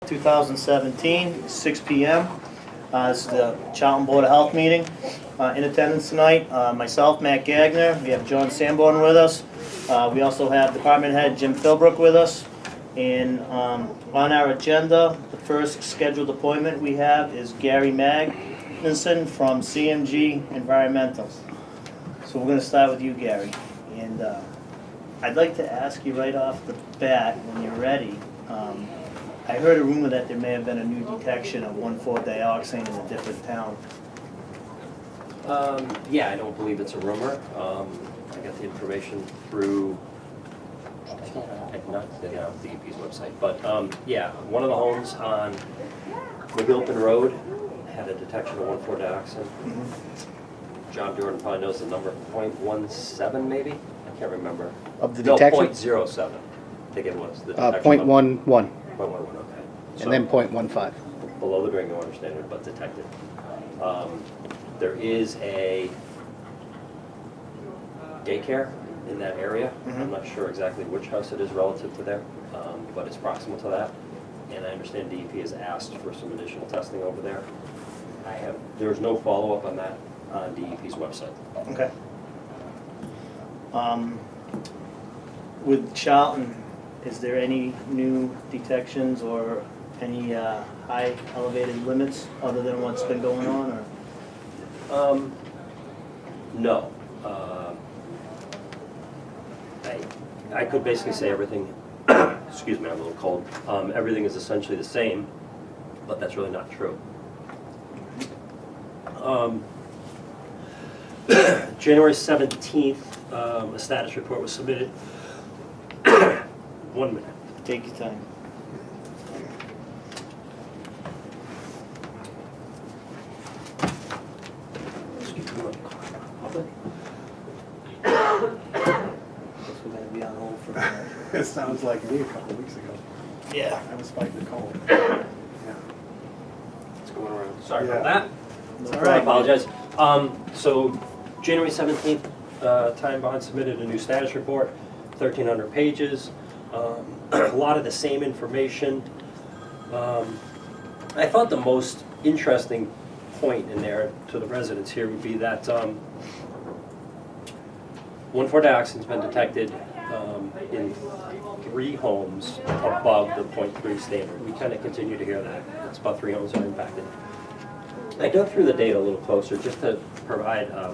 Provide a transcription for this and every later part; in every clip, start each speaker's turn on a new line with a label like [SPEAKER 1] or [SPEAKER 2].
[SPEAKER 1] 2017, 6 p.m. This is the Charlton Board of Health meeting. In attendance tonight, myself, Matt Gagner, we have John Sanborn with us. We also have Department Head Jim Philbrook with us. And on our agenda, the first scheduled appointment we have is Gary Magnuson from CMG Environmental. So we're going to start with you, Gary. And I'd like to ask you right off the bat, when you're ready, I heard a rumor that there may have been a new detection of 1,4-dioxane in a different town.
[SPEAKER 2] Yeah, I don't believe it's a rumor. I got the information through, not the DEP's website, but yeah, one of the homes on McGilpin Road had a detection of 1,4-dioxane.
[SPEAKER 1] Mm-hmm.
[SPEAKER 2] John Jordan probably knows the number, 0.17 maybe? I can't remember.
[SPEAKER 3] Of the detection?
[SPEAKER 2] No, 0.07, I think it was. The detection
[SPEAKER 3] 0.11.
[SPEAKER 2] 0.11, okay.
[SPEAKER 3] And then 0.15.
[SPEAKER 2] Below the drinking water standard, but detected. There is a daycare in that area.
[SPEAKER 1] Mm-hmm.
[SPEAKER 2] I'm not sure exactly which house it is relative to there, but it's proximal to that. And I understand DEP has asked for some additional testing over there. There's no follow-up on that on DEP's website.
[SPEAKER 1] Okay. With Charlton, is there any new detections or any high elevated limits other than what's been going on? Or?
[SPEAKER 2] No. I could basically say everything, excuse me, I'm a little cold. Everything is essentially the same, but that's really not true. January 17th, a status report was submitted. 1 minute.
[SPEAKER 1] Take your time. Guess we're gonna be on hold for a minute.
[SPEAKER 4] It sounds like me a couple weeks ago.
[SPEAKER 1] Yeah.
[SPEAKER 4] I was fighting the cold. Yeah.
[SPEAKER 2] What's going around? Sorry
[SPEAKER 4] Yeah.
[SPEAKER 2] about that.
[SPEAKER 1] No
[SPEAKER 2] I
[SPEAKER 1] problem.
[SPEAKER 2] apologize. So January 17th, Time Bond submitted a new status report, 1,300 pages, a lot of the same information. I thought the most interesting point in there to the residents here would be that 1,4-dioxane's been detected in 3 homes above the 0.3 standard. We kind of continue to hear that. It's about 3 homes that are impacted. I dug through the data a little closer just to provide a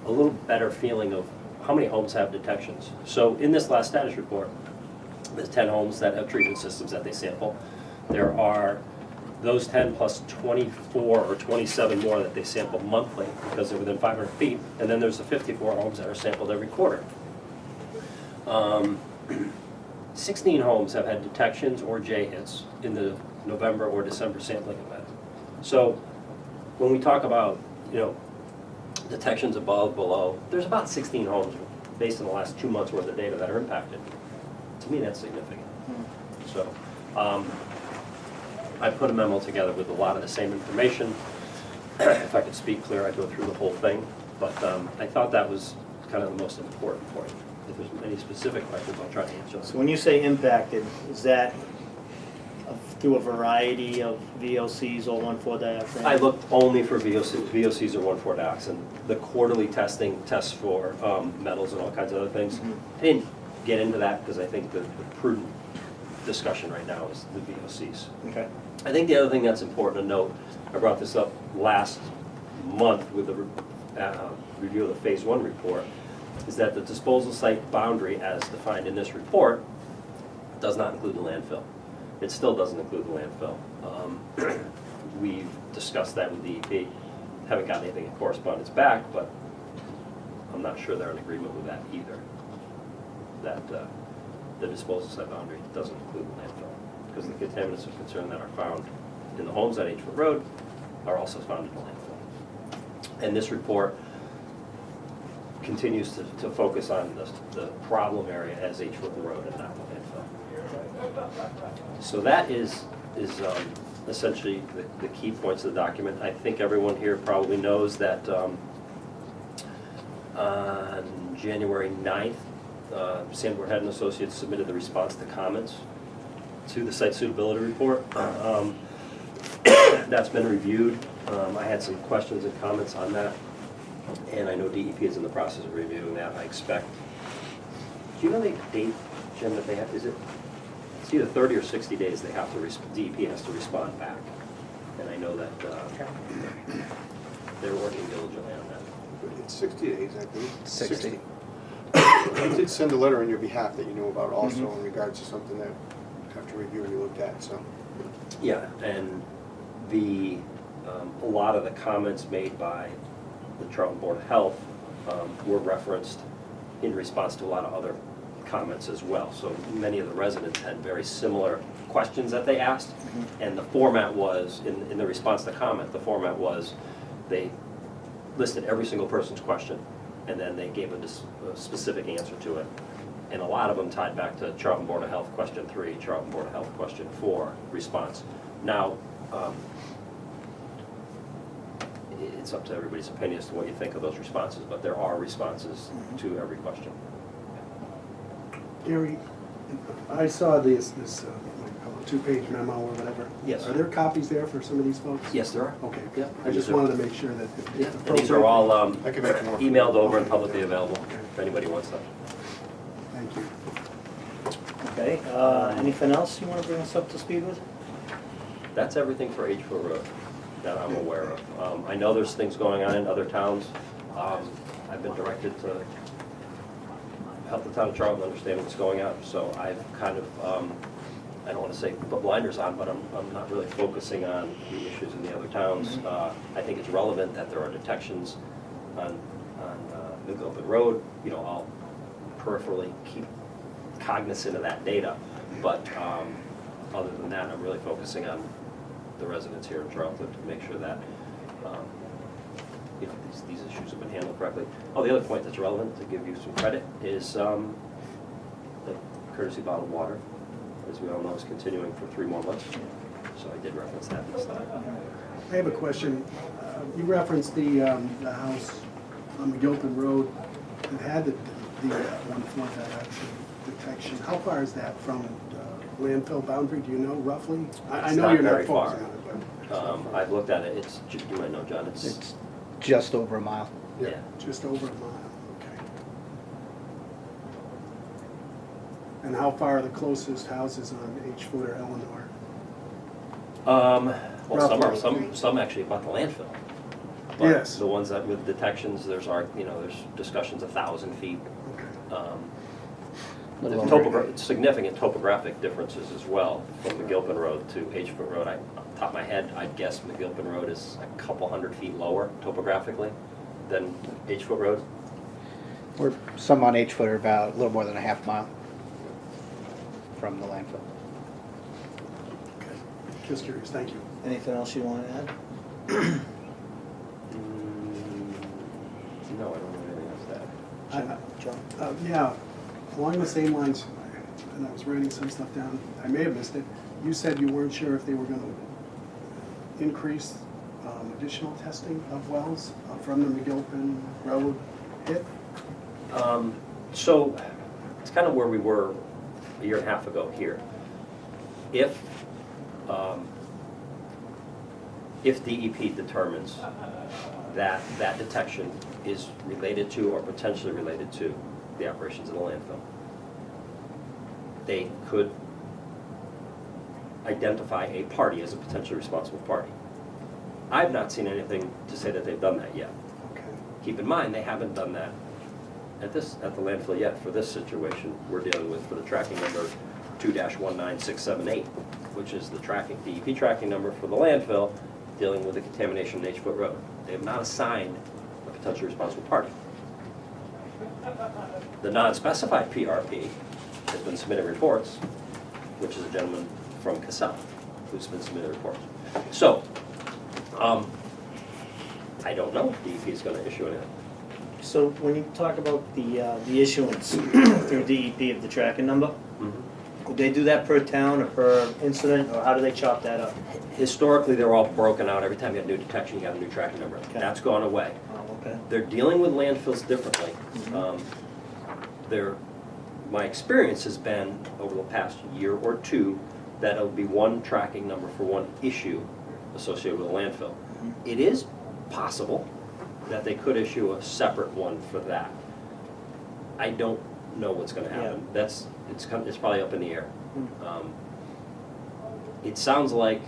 [SPEAKER 2] little better feeling of how many homes have detections. So in this last status report, there's 10 homes that have treatment systems that they sample. There are those 10 plus 24 or 27 more that they sample monthly because they're within 500 feet. And then there's the 54 homes that are sampled every quarter. 16 homes have had detections or J hits in the November or December sampling event. So when we talk about, detections above, below, there's about 16 homes based on the last 2 months worth of data that are impacted. To me, that's significant. So I put a memo together with a lot of the same information. If I could speak clear, I'd go through the whole thing. But I thought that was kind of the most important point. If there's any specific questions, I'll try to answer them.
[SPEAKER 1] So when you say impacted, is that through a variety of VOCs or 1,4-dioxane?
[SPEAKER 2] I looked only for VOCs or 1,4-dioxane. The quarterly testing tests for metals and all kinds of other things.
[SPEAKER 1] Mhm.
[SPEAKER 2] I didn't get into that because I think the prudent discussion right now is the VOCs.
[SPEAKER 1] Okay.
[SPEAKER 2] I think the other thing that's important to note, I brought this up last month with the review of the Phase 1 report, is that the disposal site boundary as defined in this report does not include the landfill. It still doesn't include the landfill. We've discussed that with DEP. Haven't gotten anything in correspondence back, but I'm not sure they're in agreement with that either. That the disposal site boundary doesn't include the landfill. Because the contaminants of concern that are found in the homes on H-Foot Road are also found in the landfill. And this report continues to focus on the problem area as H-Foot Road and not the landfill. So that is essentially the key points of the document. I think everyone here probably knows that on January 9th, Sanborn Head and Associates submitted the response to comments to to the site suitability report. That's been reviewed. I had some questions and comments on that, and I know DEP is in the process of reviewing that. I expect, do you know the date, Jim, that they have, it's either 30 or 60 days they have to, DEP has to respond back. And I know that they're working diligently on that.
[SPEAKER 5] It's 60 days, I think.
[SPEAKER 3] 60.
[SPEAKER 5] I did send a letter on your behalf that you know about also in regards to something that you have to review and you looked at, so.
[SPEAKER 2] Yeah, and a lot of the comments made by the Charlton Board of Health were referenced in response to a lot of other comments as well. So many of the residents had very similar questions that they asked, and the format was, in the response to comment, the format was they listed every single person's question, and then they gave a specific answer to it. And a lot of them tied back to Charlton Board of Health question 3, Charlton Board of Health question 4 response. Now, it's up to everybody's opinion as to what you think of those responses, but there are responses to every question.
[SPEAKER 4] Gary, I saw this two-page memo or whatever.
[SPEAKER 2] Yes.
[SPEAKER 4] Are there copies there for some of these folks?
[SPEAKER 2] Yes, there are.
[SPEAKER 4] Okay.
[SPEAKER 2] Yeah.
[SPEAKER 4] I just wanted to make sure that
[SPEAKER 2] Yeah,
[SPEAKER 4] if
[SPEAKER 2] and these are all
[SPEAKER 5] I can make more.
[SPEAKER 2] emailed over and publicly available if anybody wants them.
[SPEAKER 4] Thank you.
[SPEAKER 1] Okay, anything else you wanna bring us up to speed with?
[SPEAKER 2] That's everything for Edgefield Road that I'm aware of. I know there's things going on in other towns. I've been directed to help the town of Charlton understand what's going on, so I've kind of, I don't want to say put blinders on, but I'm not really focusing on the issues in the other towns. I think it's relevant that there are detections on McGilpin Road. You know, I'll peripherally keep cognizant of that data, but other than that, I'm really focusing on the residents here in Charlton to make sure that you know, these issues have been handled correctly. Oh, the other point that's relevant, to give you some credit, is the courtesy bottled water, as we all know, is continuing for 3 more months. So I did reference that in the slide.
[SPEAKER 4] I have a question. You referenced the house on McGilpin Road that had the 1/4 direction detection. How far is that from the landfill boundary? Do you know roughly? I
[SPEAKER 2] It's
[SPEAKER 4] know
[SPEAKER 2] not
[SPEAKER 4] you're not
[SPEAKER 2] very far.
[SPEAKER 4] focusing on it, but
[SPEAKER 2] I've looked at it, you might know, John,
[SPEAKER 3] It's just over a mile.
[SPEAKER 2] yeah.
[SPEAKER 4] just over a mile. Okay. And how far are the closest houses on H-Foot or Eleanor?
[SPEAKER 2] Well,
[SPEAKER 4] Roughly.
[SPEAKER 2] some actually about the landfill. But
[SPEAKER 4] Yes.
[SPEAKER 2] the ones that with detections, there's discussions 1,000 feet.
[SPEAKER 4] Okay.
[SPEAKER 3] Little over.
[SPEAKER 2] Significant topographic differences as well from McGilpin Road to Edgefoot Road. Off the top of my head, I'd guess McGilpin Road is a couple hundred feet lower topographically than Edgefoot Road.
[SPEAKER 3] We're, some on H-foot are about a little more than a half mile from the landfill.
[SPEAKER 4] Okay. Just curious. Thank you.
[SPEAKER 1] Anything else you wanna add?
[SPEAKER 2] No, I don't have anything else to add.
[SPEAKER 1] John?
[SPEAKER 4] Yeah, along the same lines, and I was writing some stuff down, I may have missed it. You said you weren't sure if they were going to increase additional testing of wells from the McGilpin Road hit?
[SPEAKER 2] So it's kind of where we were a year and a half ago here. If DEP determines that that detection is related to or potentially related to the operations of the landfill, they could identify a party as a potentially responsible party. I've not seen anything to say that they've done that yet.
[SPEAKER 4] Okay.
[SPEAKER 2] Keep in mind, they haven't done that at the landfill yet for this situation we're dealing with for the tracking number 2-19678, which is the DEP tracking number for the landfill dealing with the contamination in H-Foot Road. They have not assigned a potentially responsible party. The non-specified PRP has been submitting reports, which is a gentleman from Casella who's been submitting reports. So, I don't know if DEP is going to issue anything.
[SPEAKER 1] So when you talk about the issuance through DEP of the tracking number, would they do that per town or per incident, or how do they chop that up?
[SPEAKER 2] Historically, they're all broken out. Every time you have new detection, you got a new tracking number.
[SPEAKER 1] Okay.
[SPEAKER 2] That's gone away.
[SPEAKER 1] Oh, okay.
[SPEAKER 2] They're dealing with landfills differently. My experience has been, over the past year or two, that it'll be one tracking number for one issue associated with a landfill. It is possible that they could issue a separate one for that. I don't know what's gonna happen. It's probably up in the air. It sounds like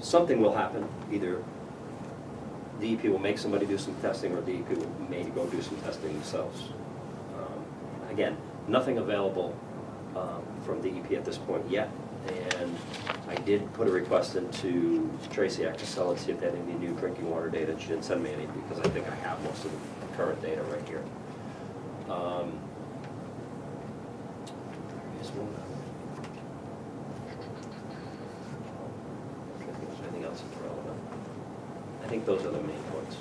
[SPEAKER 2] something will happen. Either DEP will make somebody do some testing, or DEP may go do some testing themselves. Again, nothing available from DEP at this point yet, and I did put a request into Tracy Axel and see if they had any new drinking water data. She didn't send me any because I think I have most of the current data right here. Here's one. I think there's anything else that's relevant. I think those are the main points.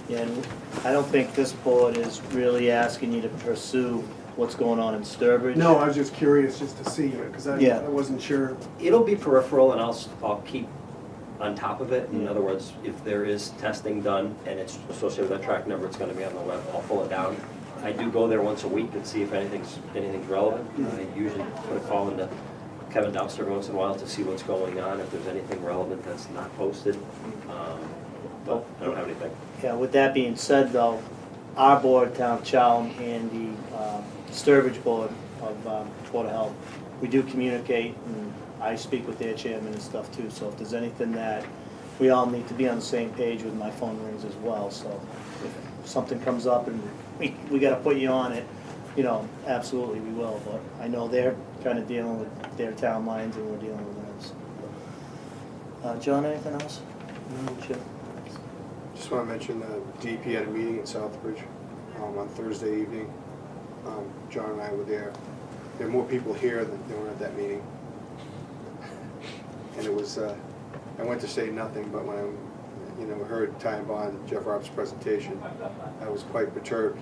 [SPEAKER 1] Yeah, and I don't think this board is really asking you to pursue what's going on in Sturbridge.
[SPEAKER 4] No, I was just curious just to see, because
[SPEAKER 1] Yeah.
[SPEAKER 4] I wasn't sure.
[SPEAKER 2] It'll be peripheral, and I'll keep on top of it. In other words, if there is testing done and it's associated with that track number, it's gonna be on the web, I'll pull it down. I do go there once a week and see if anything's relevant. I usually put a call into Kevin Dowster every once in a while to see what's going on, if there's anything relevant that's not posted. But I don't have anything.
[SPEAKER 1] Yeah, with that being said though, our board, Town of Charlton, and the Sturbridge Board of Board of Health, we do communicate, and I speak with their chairman and stuff too, so if there's anything that, we all need to be on the same page with. My phone rings as well, so if something comes up and we gotta put you on it, you know, absolutely we will, but I know they're kind of dealing with their town lines and we're dealing with theirs. John, anything else? Chip?
[SPEAKER 5] Just want to mention DEP had a meeting in Southbridge on Thursday evening. John and I were there. There were more people here than were at that meeting. And it was, I went to say nothing, but when I heard Ty and Bond, Jeff Roberts' presentation, I was quite perturbed.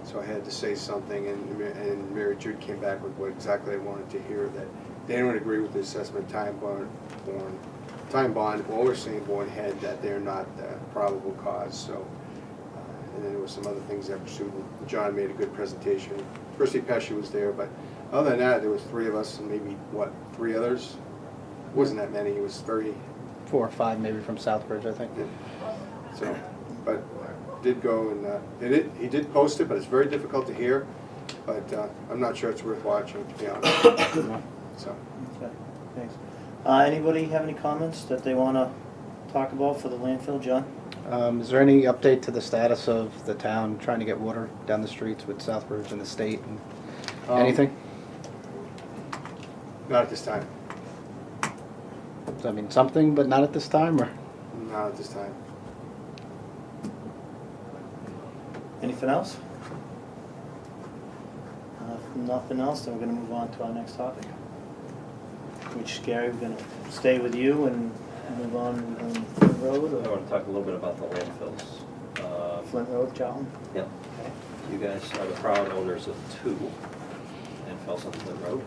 [SPEAKER 5] So I had to say something, and Mary Jude came back with what exactly I wanted to hear, that they don't agree with the assessment Ty and Bond, or we're saying Bourne had, that they're not probable cause, so. And then there were some other things that pursued. John made a good presentation. Percy Pesci was there, but other than that, there was 3 of us and maybe, 3 others? It wasn't that many, it was very,
[SPEAKER 3] 4 or 5 maybe from Southbridge, I think.
[SPEAKER 5] so, but did go and, he did post it, but it's very difficult to hear, but I'm not sure it's worth watching, to be honest, so.
[SPEAKER 1] Okay, thanks. Anybody have any comments that they wanna talk about for the landfill, John?
[SPEAKER 3] Is there any update to the status of the town trying to get water down the streets with Southbridge and the state? And anything?
[SPEAKER 5] Not at this time,
[SPEAKER 3] I mean, something, but not at this time, or?
[SPEAKER 5] not at this time.
[SPEAKER 1] Anything else? Nothing else, then we're gonna move on to our next topic. Which, Gary, we're gonna stay with you and move on Flint Road,
[SPEAKER 2] I
[SPEAKER 1] or
[SPEAKER 2] want to talk a little bit about the landfills.
[SPEAKER 1] Flint Road, Charlton?
[SPEAKER 2] Yeah. You guys are the proud owners of 2 landfills on Flint Road.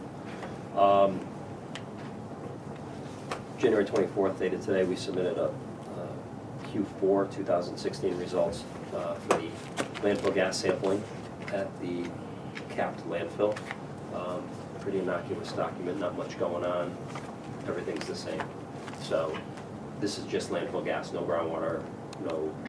[SPEAKER 2] January 24th, dated today, we submitted a Q4 2016 results for the landfill gas sampling at the capped landfill. Pretty innocuous document, not much going on, everything's the same. So this is just landfill gas, no groundwater, no